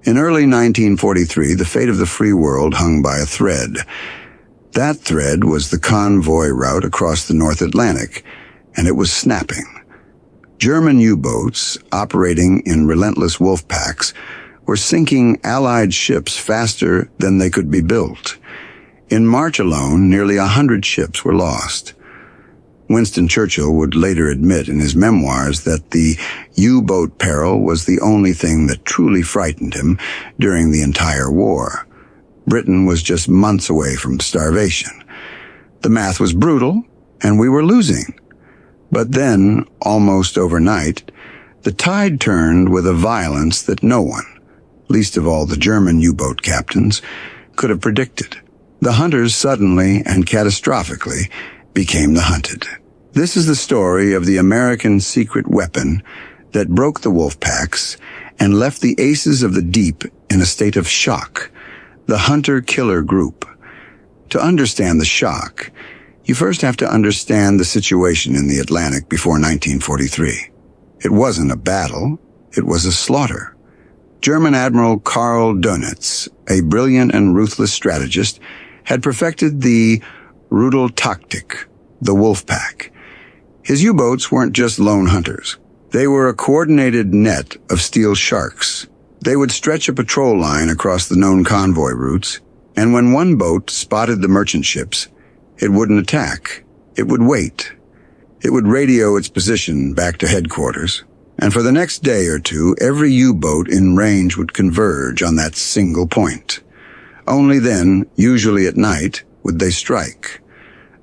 In early 1943, the fate of the free world hung by a thread. That thread was the convoy route across the North Atlantic, and it was snapping. German U-boats, operating in relentless Wolfpacks, were sinking Allied ships faster than they could be built. In March alone, nearly 100 ships were lost. Winston Churchill would later admit in his memoirs that the U-boat peril was the only thing that truly frightened him during the entire war. Britain was just months away from starvation. The math was brutal, and we were losing. But then, almost overnight, the tide turned with a violence that no one, least of all the German U-boat captains, could have predicted. The hunters suddenly and catastrophically became the hunted. This is the story of the American secret weapon that broke the Wolfpacks and left the aces of the deep in a state of shock, the hunter-killer group. To understand the shock, you first have to understand the situation in the Atlantic before 1943. It wasn't a battle, it was a slaughter. German Admiral Karl Dönitz, a brilliant and ruthless strategist, had perfected the Rudeltaktik, the Wolfpack. His U-boats weren't just lone hunters. They were a coordinated net of steel sharks. They would stretch a patrol line across the known convoy routes, and when one boat spotted the merchant ships, it wouldn't attack. It would wait. It would radio its position back to headquarters, and for the next day or two, every U-boat in range would converge on that single point. Only then, usually at night, would they strike.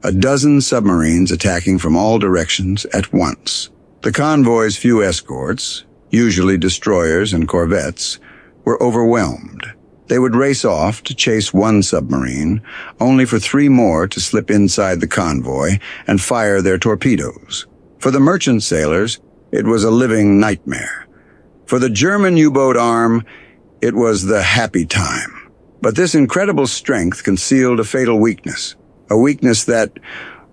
A dozen submarines attacking from all directions at once. The convoy's few escorts, usually destroyers and corvettes, were overwhelmed. They would race off to chase one submarine, only for 3 more to slip inside the convoy and fire their torpedoes. For the merchant sailors, it was a living nightmare. For the German U-boat arm, it was the happy time. But this incredible strength concealed a fatal weakness. A weakness that,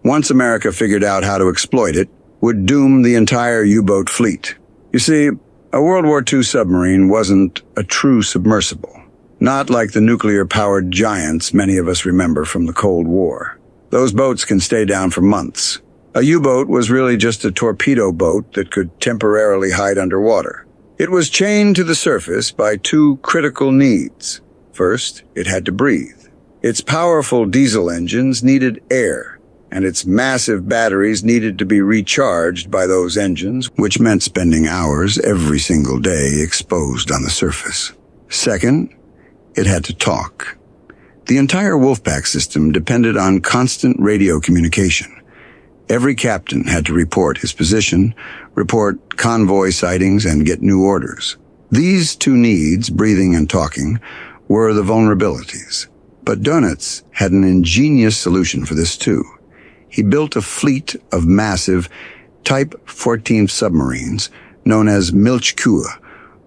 once America figured out how to exploit it, would doom the entire U-boat fleet. You see, a World War II submarine wasn't a true submersible. Not like the nuclear-powered giants many of us remember from the Cold War. Those boats can stay down for months. A U-boat was really just a torpedo boat that could temporarily hide underwater. It was chained to the surface by 2 critical needs. First, it had to breathe. Its powerful diesel engines needed air, and its massive batteries needed to be recharged by those engines, which meant spending hours every single day exposed on the surface. Second, it had to talk. The entire Wolfpack system depended on constant radio communication. Every captain had to report his position, report convoy sightings, and get new orders. These 2 needs, breathing and talking, were the vulnerabilities. But Dönitz had an ingenious solution for this too. He built a fleet of massive Type 14 submarines known as Milchkühe,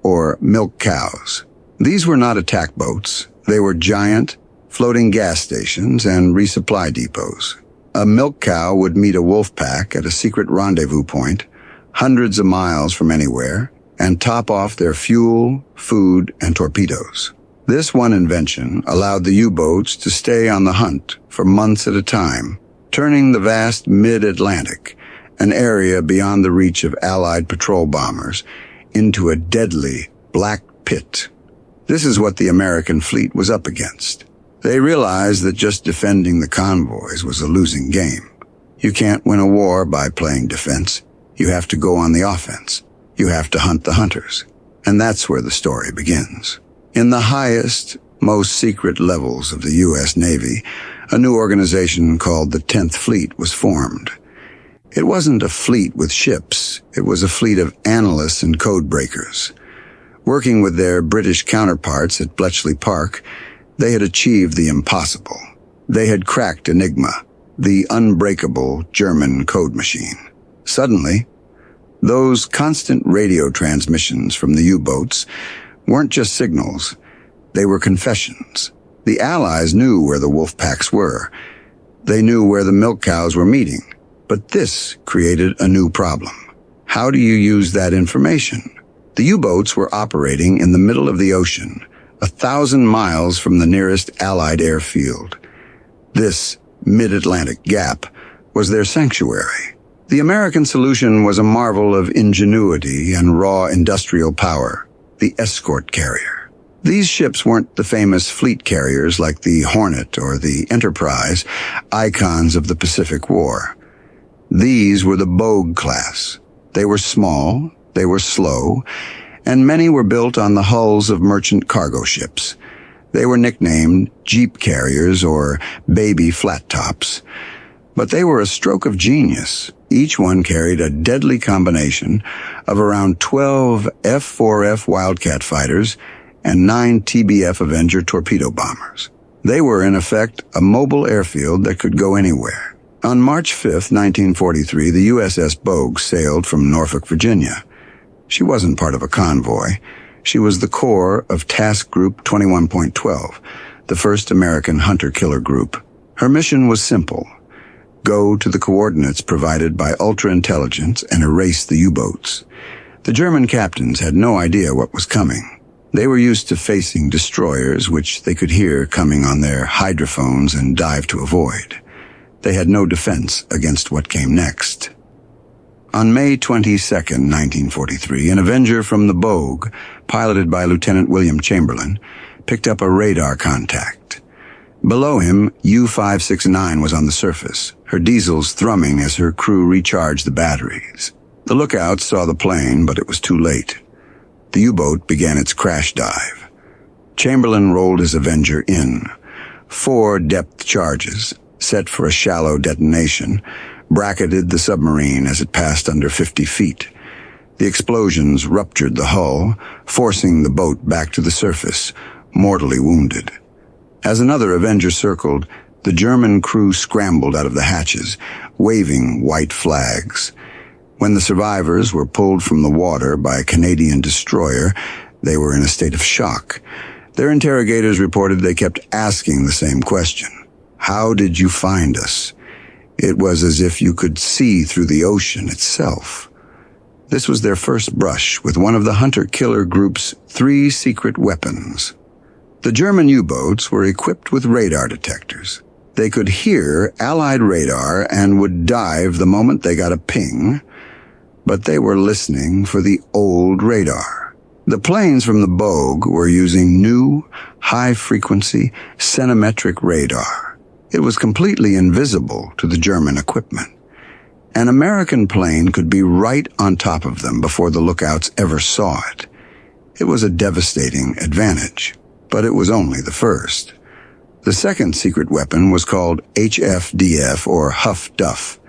or milk cows. These were not attack boats. They were giant, floating gas stations and resupply depots. A milk cow would meet a wolf pack at a secret rendezvous point, hundreds of miles from anywhere, and top off their fuel, food, and torpedoes. This one invention allowed the U-boats to stay on the hunt for months at a time, turning the vast mid-Atlantic, an area beyond the reach of Allied patrol bombers, into a deadly black pit. This is what the American fleet was up against. They realized that just defending the convoys was a losing game. You can't win a war by playing defense. You have to go on the offense. You have to hunt the hunters. And that's where the story begins. In the highest, most secret levels of the U.S. Navy, a new organization called the 10th Fleet was formed. It wasn't a fleet with ships. It was a fleet of analysts and codebreakers. Working with their British counterparts at Bletchley Park, they had achieved the impossible. They had cracked Enigma, the unbreakable German code machine. Suddenly, those constant radio transmissions from the U-boats weren't just signals, they were confessions. The Allies knew where the Wolfpacks were. They knew where the milk cows were meeting. But this created a new problem. How do you use that information? The U-boats were operating in the middle of the ocean, 1,000 miles from the nearest Allied airfield. This mid-Atlantic gap was their sanctuary. The American solution was a marvel of ingenuity and raw industrial power, the escort carrier. These ships weren't the famous fleet carriers like the Hornet or the Enterprise, icons of the Pacific War. These were the Bogue class. They were small, they were slow, and many were built on the hulls of merchant cargo ships. They were nicknamed jeep carriers or baby flat tops. But they were a stroke of genius. Each one carried a deadly combination of around 12 F-4F Wildcat fighters and 9 TBF Avenger torpedo bombers. They were, in effect, a mobile airfield that could go anywhere. On March 5, 1943, the USS Bogue sailed from Norfolk, Virginia. She wasn't part of a convoy. She was the core of Task Group 21.12, the first American hunter-killer group. Her mission was simple: go to the coordinates provided by ultra-intelligence and erase the U-boats. The German captains had no idea what was coming. They were used to facing destroyers, which they could hear coming on their hydrophones and dive to avoid. They had no defense against what came next. On May 22, 1943, an Avenger from the Bogue, piloted by Lieutenant William Chamberlain, picked up a radar contact. Below him, U-569 was on the surface, her diesels thrumming as her crew recharged the batteries. The lookouts saw the plane, but it was too late. The U-boat began its crash dive. Chamberlain rolled his Avenger in. 4 depth charges, set for a shallow detonation, bracketed the submarine as it passed under 50 feet. The explosions ruptured the hull, forcing the boat back to the surface, mortally wounded. As another Avenger circled, the German crew scrambled out of the hatches, waving white flags. When the survivors were pulled from the water by a Canadian destroyer, they were in a state of shock. Their interrogators reported they kept asking the same question: "How did you find us?" It was as if you could see through the ocean itself. This was their first brush with one of the hunter-killer group's 3 secret weapons. The German U-boats were equipped with radar detectors. They could hear Allied radar and would dive the moment they got a ping, but they were listening for the old radar. The planes from the Bogue were using new, high-frequency, centimetric radar. It was completely invisible to the German equipment. An American plane could be right on top of them before the lookouts ever saw it. It was a devastating advantage, but it was only the first. The second secret weapon was called HFDF, or Huff Duff.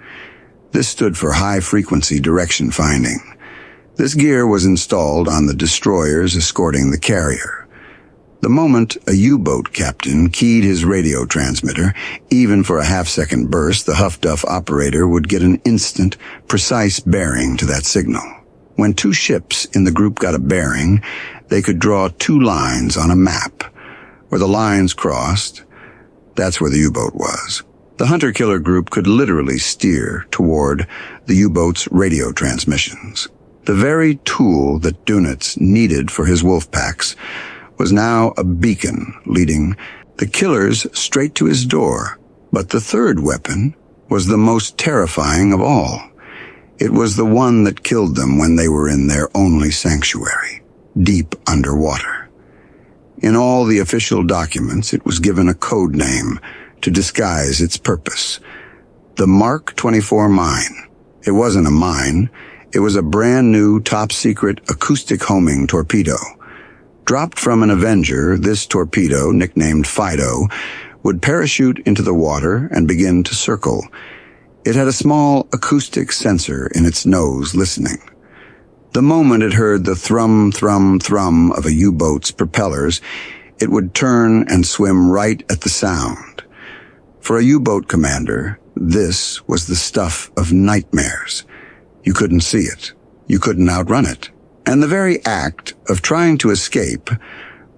This stood for high-frequency direction finding. This gear was installed on the destroyers escorting the carrier. The moment a U-boat captain keyed his radio transmitter, even for a half-second burst, the Huff Duff operator would get an instant, precise bearing to that signal. When 2 ships in the group got a bearing, they could draw 2 lines on a map. Where the lines crossed, that's where the U-boat was. The hunter-killer group could literally steer toward the U-boat's radio transmissions. The very tool that Dönitz needed for his Wolfpacks was now a beacon leading the killers straight to his door. But the third weapon was the most terrifying of all. It was the one that killed them when they were in their only sanctuary, deep underwater. In all the official documents, it was given a code name to disguise its purpose: the Mark 24 mine. It wasn't a mine. It was a brand new, top-secret acoustic homing torpedo. Dropped from an Avenger, this torpedo, nicknamed Fido, would parachute into the water and begin to circle. It had a small acoustic sensor in its nose listening. The moment it heard the thrum, thrum, thrum of a U-boat's propellers, it would turn and swim right at the sound. For a U-boat commander, this was the stuff of nightmares. You couldn't see it. You couldn't outrun it. And the very act of trying to escape,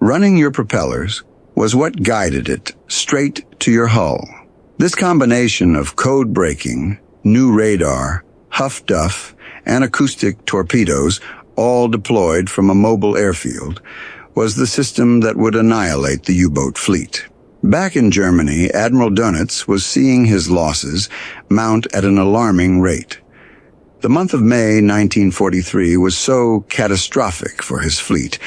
running your propellers, was what guided it straight to your hull. This combination of code breaking, new radar, Huff Duff, and acoustic torpedoes, all deployed from a mobile airfield, was the system that would annihilate the U-boat fleet. Back in Germany, Admiral Dönitz was seeing his losses mount at an alarming rate. The month of May 1943 was so catastrophic for his fleet,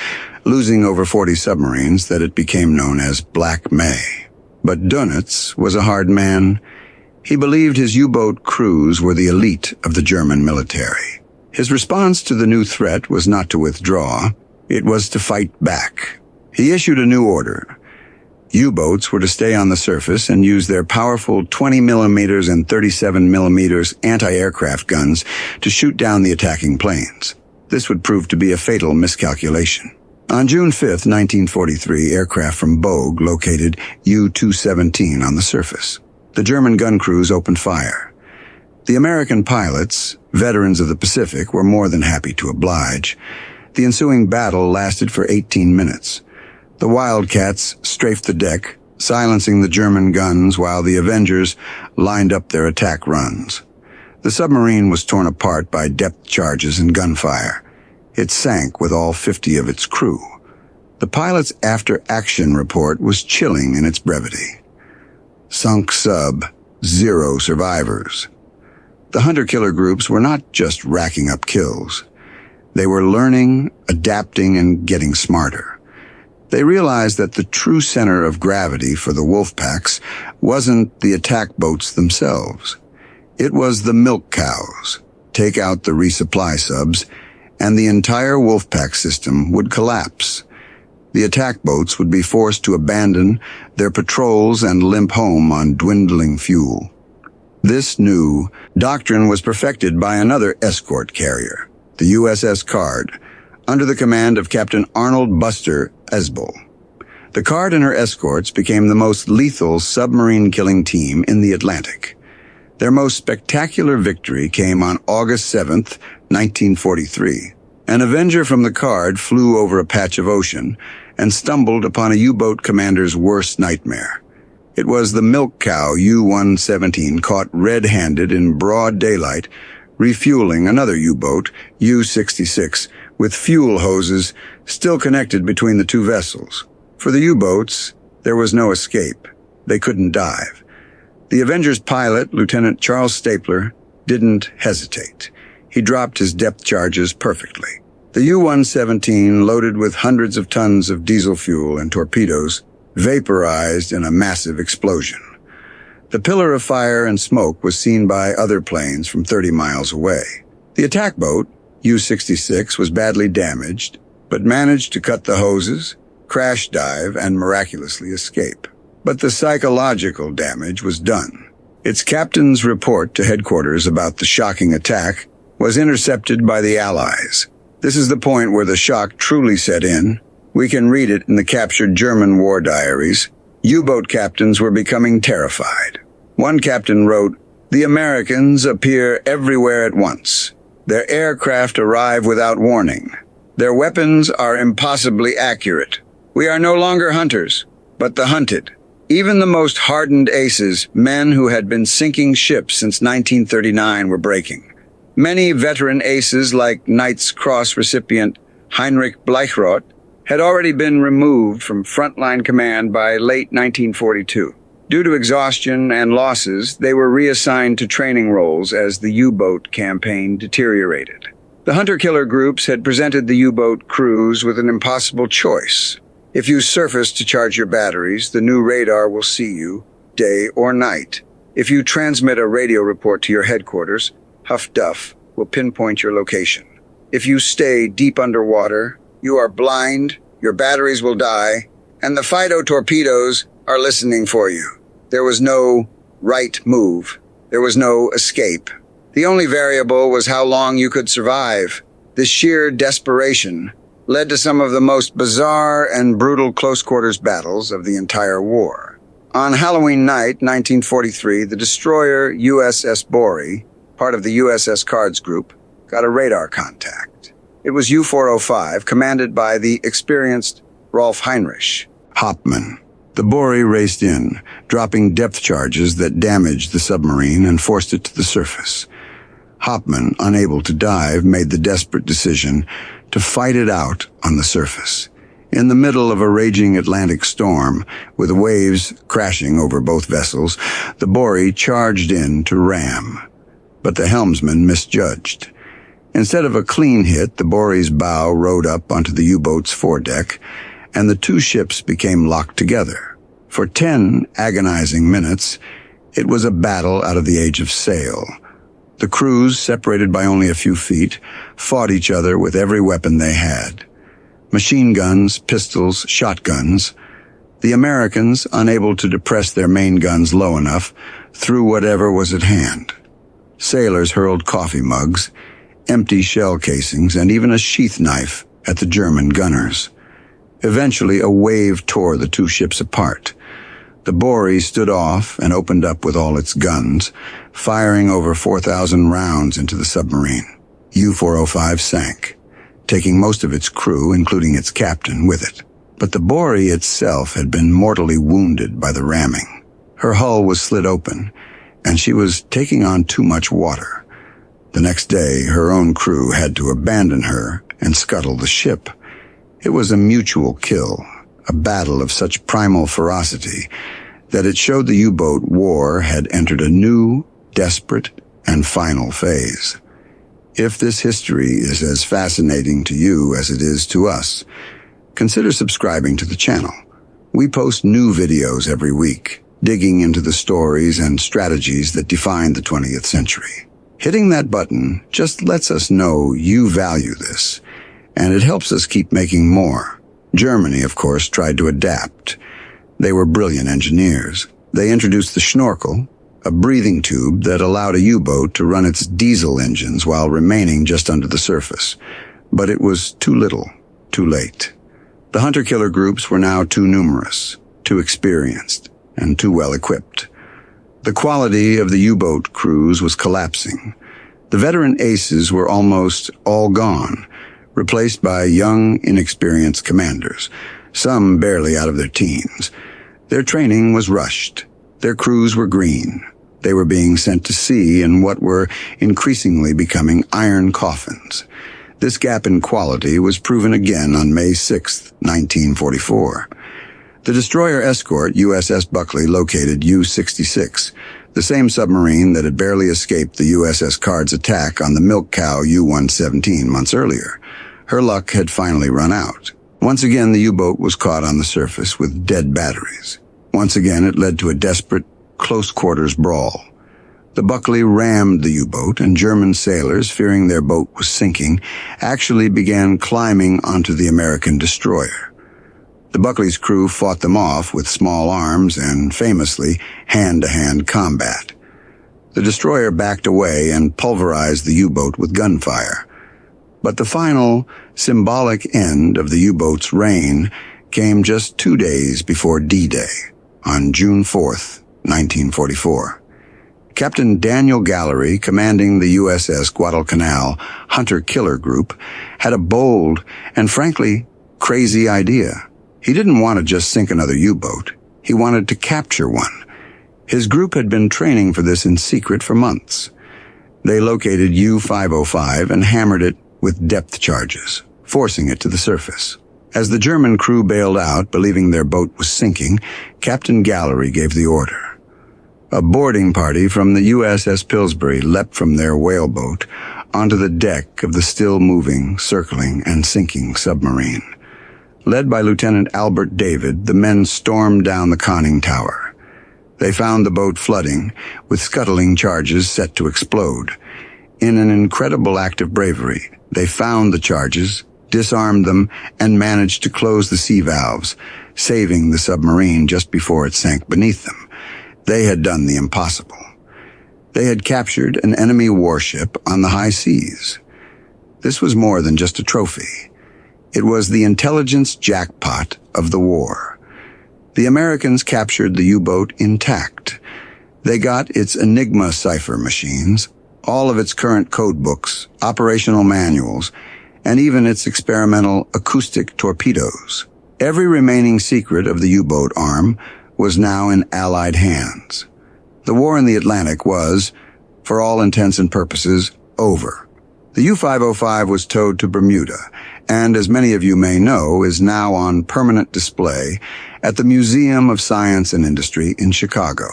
losing over 40 submarines, that it became known as Black May. But Dönitz was a hard man. He believed his U-boat crews were the elite of the German military. His response to the new threat was not to withdraw, it was to fight back. He issued a new order. U-boats were to stay on the surface and use their powerful 20mm and 37mm anti-aircraft guns to shoot down the attacking planes. This would prove to be a fatal miscalculation. On June 5, 1943, aircraft from Bogue located U-217 on the surface. The German gun crews opened fire. The American pilots, veterans of the Pacific, were more than happy to oblige. The ensuing battle lasted for 18 minutes. The Wildcats strafed the deck, silencing the German guns while the Avengers lined up their attack runs. The submarine was torn apart by depth charges and gunfire. It sank with all 50 of its crew. The pilot's after-action report was chilling in its brevity. Sunk sub, 0 survivors. The hunter-killer groups were not just racking up kills. They were learning, adapting, and getting smarter. They realized that the true center of gravity for the Wolfpacks wasn't the attack boats themselves. It was the milk cows. Take out the resupply subs, and the entire Wolfpack system would collapse. The attack boats would be forced to abandon their patrols and limp home on dwindling fuel. This new doctrine was perfected by another escort carrier, the USS Card, under the command of Captain Arnold Buster Esbel. The Card and her escorts became the most lethal submarine-killing team in the Atlantic. Their most spectacular victory came on August 7, 1943. An Avenger from the Card flew over a patch of ocean and stumbled upon a U-boat commander's worst nightmare. It was the milk cow U-117 caught red-handed in broad daylight, refueling another U-boat, U-66, with fuel hoses still connected between the two vessels. For the U-boats, there was no escape. They couldn't dive. The Avenger's pilot, Lieutenant Charles Stapler, didn't hesitate. He dropped his depth charges perfectly. The U-117, loaded with hundreds of tons of diesel fuel and torpedoes, vaporized in a massive explosion. The pillar of fire and smoke was seen by other planes from 30 miles away. The attack boat, U-66, was badly damaged, but managed to cut the hoses, crash dive, and miraculously escape. But the psychological damage was done. Its captain's report to headquarters about the shocking attack was intercepted by the Allies. This is the point where the shock truly set in. We can read it in the captured German war diaries. U-boat captains were becoming terrified. One captain wrote, "The Americans appear everywhere at once. Their aircraft arrive without warning. Their weapons are impossibly accurate. We are no longer hunters, but the hunted." Even the most hardened aces, men who had been sinking ships since 1939, were breaking. Many veteran aces, like Knight's Cross recipient Heinrich Bleichroth, had already been removed from frontline command by late 1942. Due to exhaustion and losses, they were reassigned to training roles as the U-boat campaign deteriorated. The hunter-killer groups had presented the U-boat crews with an impossible choice. If you surface to charge your batteries, the new radar will see you, day or night. If you transmit a radio report to your headquarters, Huff Duff will pinpoint your location. If you stay deep underwater, you are blind, your batteries will die, and the Fido torpedoes are listening for you. There was no right move. There was no escape. The only variable was how long you could survive. This sheer desperation led to some of the most bizarre and brutal close-quarters battles of the entire war. On Halloween night, 1943, the destroyer USS Bory, part of the USS Cards Group, got a radar contact. It was U-405, commanded by the experienced Rolf Heinrich. Hauptmann. The Bory raced in, dropping depth charges that damaged the submarine and forced it to the surface. Hauptmann, unable to dive, made the desperate decision to fight it out on the surface. In the middle of a raging Atlantic storm, with the waves crashing over both vessels, the Bory charged in to ram. But the helmsman misjudged. Instead of a clean hit, the Bory's bow rode up onto the U-boat's foredeck, and the two ships became locked together. For 10 agonizing minutes, it was a battle out of the age of sail. The crews, separated by only a few feet, fought each other with every weapon they had. Machine guns, pistols, shotguns. The Americans, unable to depress their main guns low enough, threw whatever was at hand. Sailors hurled coffee mugs, empty shell casings, and even a sheath knife at the German gunners. Eventually, a wave tore the two ships apart. The Bory stood off and opened up with all its guns, firing over 4,000 rounds into the submarine. U-405 sank, taking most of its crew, including its captain, with it. But the Bory itself had been mortally wounded by the ramming. Her hull was slit open, and she was taking on too much water. The next day, her own crew had to abandon her and scuttle the ship. It was a mutual kill, a battle of such primal ferocity that it showed the U-boat war had entered a new, desperate, and final phase. If this history is as fascinating to you as it is to us, consider subscribing to the channel. We post new videos every week, digging into the stories and strategies that defined the 20th century. Hitting that button just lets us know you value this, and it helps us keep making more. Germany, of course, tried to adapt. They were brilliant engineers. They introduced the schnorkel, a breathing tube that allowed a U-boat to run its diesel engines while remaining just under the surface. But it was too little, too late. The hunter-killer groups were now too numerous, too experienced, and too well-equipped. The quality of the U-boat crews was collapsing. The veteran aces were almost all gone, replaced by young, inexperienced commanders, some barely out of their teens. Their training was rushed. Their crews were green. They were being sent to sea in what were increasingly becoming iron coffins. This gap in quality was proven again on May 6, 1944. The destroyer escort USS Buckley located U-66, the same submarine that had barely escaped the USS Card's attack on the milk cow U-117 months earlier. Her luck had finally run out. Once again, the U-boat was caught on the surface with dead batteries. Once again, it led to a desperate, close-quarters brawl. The Buckley rammed the U-boat, and German sailors, fearing their boat was sinking, actually began climbing onto the American destroyer. The Buckley's crew fought them off with small arms and, famously, hand-to-hand combat. The destroyer backed away and pulverized the U-boat with gunfire. But the final, symbolic end of the U-boat's reign came just 2 days before D-Day, on June 4th, 1944. Captain Daniel Gallery, commanding the USS Guadalcanal Hunter-Killer Group, had a bold and, frankly, crazy idea. He didn't want to just sink another U-boat. He wanted to capture one. His group had been training for this in secret for months. They located U-505 and hammered it with depth charges, forcing it to the surface. As the German crew bailed out, believing their boat was sinking, Captain Gallery gave the order. A boarding party from the USS Pillsbury leapt from their whaleboat onto the deck of the still-moving, circling, and sinking submarine. Led by Lieutenant Albert David, the men stormed down the conning tower. They found the boat flooding, with scuttling charges set to explode. In an incredible act of bravery, they found the charges, disarmed them, and managed to close the sea valves, saving the submarine just before it sank beneath them. They had done the impossible. They had captured an enemy warship on the high seas. This was more than just a trophy. It was the intelligence jackpot of the war. The Americans captured the U-boat intact. They got its Enigma cipher machines, all of its current code books, operational manuals, and even its experimental acoustic torpedoes. Every remaining secret of the U-boat arm was now in Allied hands. The war in the Atlantic was, for all intents and purposes, over. The U-505 was towed to Bermuda, and as many of you may know, is now on permanent display at the Museum of Science and Industry in Chicago.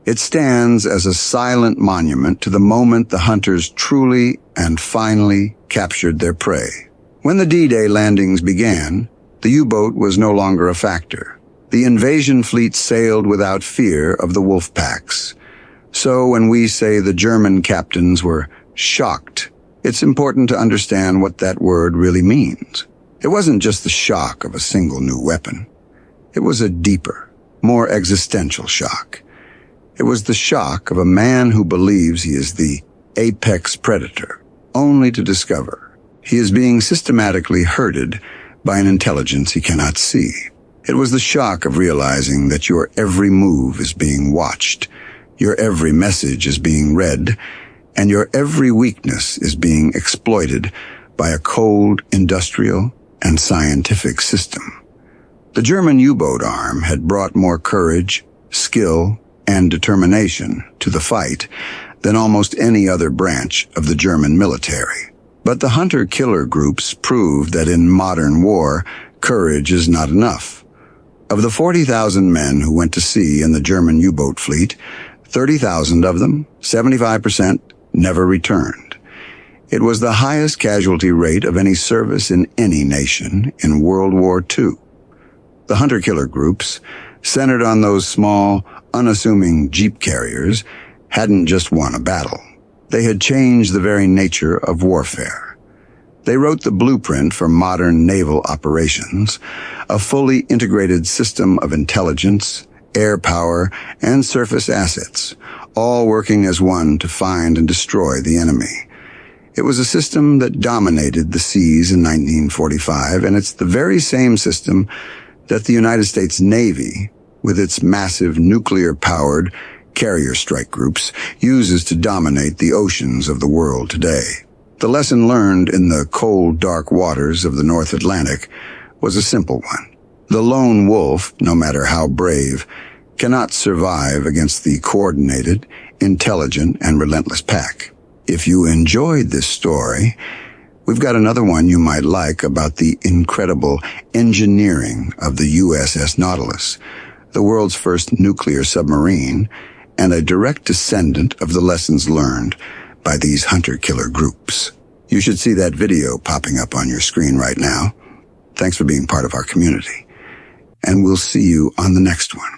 It stands as a silent monument to the moment the hunters truly and finally captured their prey. When the D-Day landings began, the U-boat was no longer a factor. The invasion fleet sailed without fear of the Wolfpacks. So when we say the German captains were shocked, it's important to understand what that word really means. It wasn't just the shock of a single new weapon. It was a deeper, more existential shock. It was the shock of a man who believes he is the apex predator, only to discover he is being systematically herded by an intelligence he cannot see. It was the shock of realizing that your every move is being watched, your every message is being read, and your every weakness is being exploited by a cold, industrial, and scientific system. The German U-boat arm had brought more courage, skill, and determination to the fight than almost any other branch of the German military. But the hunter-killer groups proved that in modern war, courage is not enough. Of the 40,000 men who went to sea in the German U-boat fleet, 30,000 of them, 75%, never returned. It was the highest casualty rate of any service in any nation in World War II. The hunter-killer groups, centered on those small, unassuming jeep carriers, hadn't just won a battle. They had changed the very nature of warfare. They wrote the blueprint for modern naval operations, a fully integrated system of intelligence, air power, and surface assets, all working as one to find and destroy the enemy. It was a system that dominated the seas in 1945, and it's the very same system that the United States Navy, with its massive nuclear-powered carrier strike groups, uses to dominate the oceans of the world today. The lesson learned in the cold, dark waters of the North Atlantic was a simple one. The lone wolf, no matter how brave, cannot survive against the coordinated, intelligent, and relentless pack. If you enjoyed this story, we've got another one you might like about the incredible engineering of the USS Nautilus, the world's first nuclear submarine, and a direct descendant of the lessons learned by these hunter-killer groups. You should see that video popping up on your screen right now. Thanks for being part of our community, and we'll see you on the next one.